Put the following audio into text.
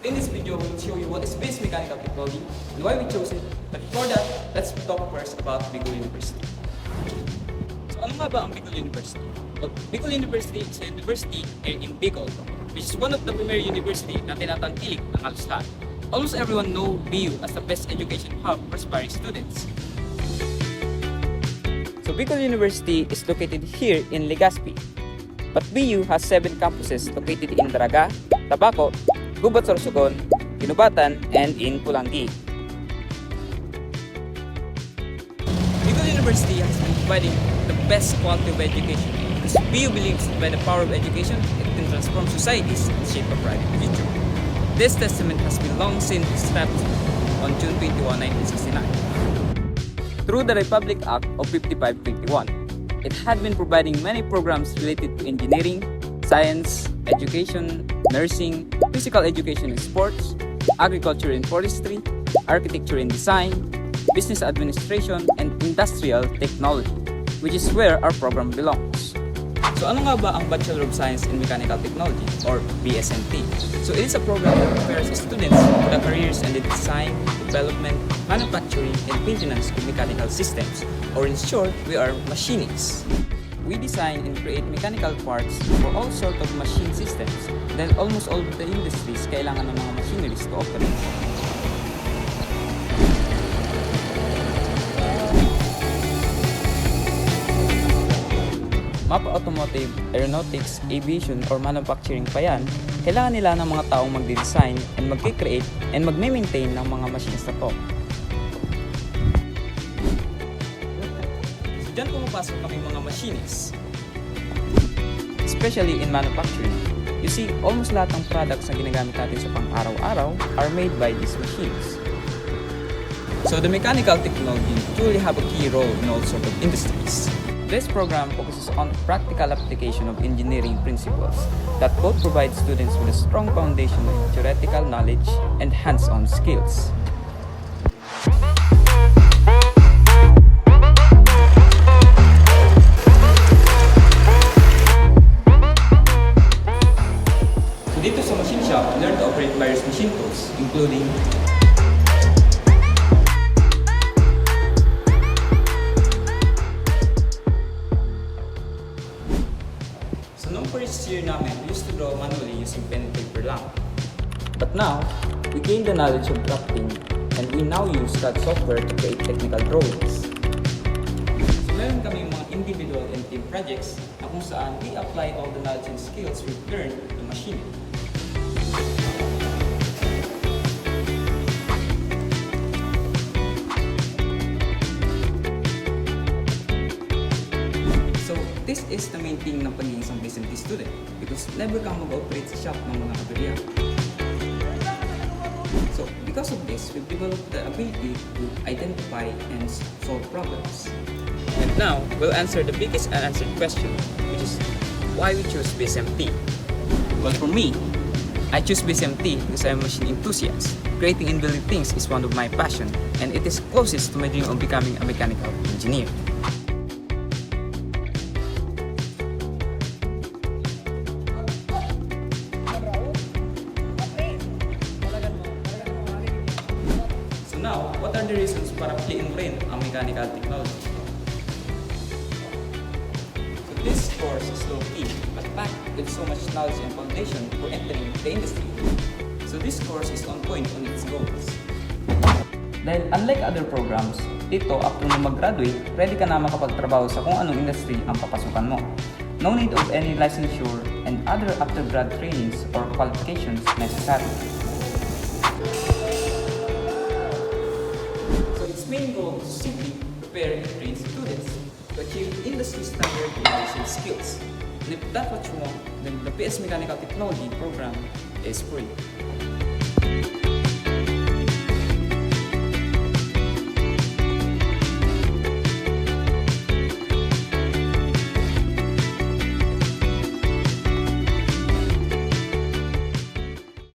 in this video, we will show you what is base mechanical technology and why we chose it. But before that, let's talk first about Bicol University. So ano nga ba ang Bicol University? Well, Bicol University is a university here in Bicol, which is one of the premier university na tinatangkilik ng halos lahat. Almost everyone know BU as the best education hub for aspiring students. So Bicol University is located here in Legazpi, but BU has 7 campuses located in Daraga, Tabaco, Gubat, Sorsogon, Kinubatan, and in Pulangi. Bicol University has been providing the best quality of education because BU believes that by the power of education, it can transform societies and shape a brighter future. This testament has been long since established on June 21, 1969. Through the Republic Act of 5521, it had been providing many programs related to engineering, science, education, nursing, physical education and sports, agriculture and forestry, architecture and design, business administration, and industrial technology, which is where our program belongs. So ano nga ba ang Bachelor of Science in Mechanical Technology or BSMT? So it is a program that prepares students for the careers in the design, development, manufacturing, and maintenance of mechanical systems, or in short, we are machinists. We design and create mechanical parts for all sorts of machine systems, then almost all of the industries kailangan ng mga machineries to operate. Mapa-automotive, aeronautics, aviation, or manufacturing pa yan, kailangan nila ng mga taong magde-design and magkikreate and magme-maintain ng mga machines na to. So dyan pumapasok kami mga machinists. Especially in manufacturing. You see, almost lahat ng products na ginagamit natin sa pang-araw-araw are made by these machines. So the mechanical technology truly have a key role in all sorts of industries. This program focuses on practical application of engineering principles that both provide students with a strong foundation of theoretical knowledge and hands-on skills. So dito sa machine shop, learn to operate various machine tools, including first year namin, we used to draw manually using pen and paper lang. But now, we gained the knowledge of drafting and we now use that software to create technical drawings. So meron kami mga individual and team projects na kung saan we apply all the knowledge and skills we've learned to machining. This is the main thing ng pagiging isang BSMT student because never kang mag-operate sa shop ng mga aberya. So, because of this, we've developed the ability to identify and solve problems. And now, we'll answer the biggest unanswered question, which is why we choose BSMT. Well, for me, I choose BSMT because I'm a machine enthusiast. Creating and building things is one of my passion, and it is closest to my dream of becoming a mechanical engineer. Now, what are the reasons para piliin mo rin ang mechanical technology? So this course is low-key, but packed with so much knowledge and foundation for entering the industry. So this course is on point on its goals. Dahil unlike other programs, dito after mo mag-graduate, ready ka na makapagtrabaho sa kung anong industry ang papasukan mo. No need of any licensure and other after-grad trainings or qualifications necessary. Main goal is simply prepare and train students to achieve industry standard knowledge and skills. And if that's what you want, then the PS Mechanical Technology program is for you.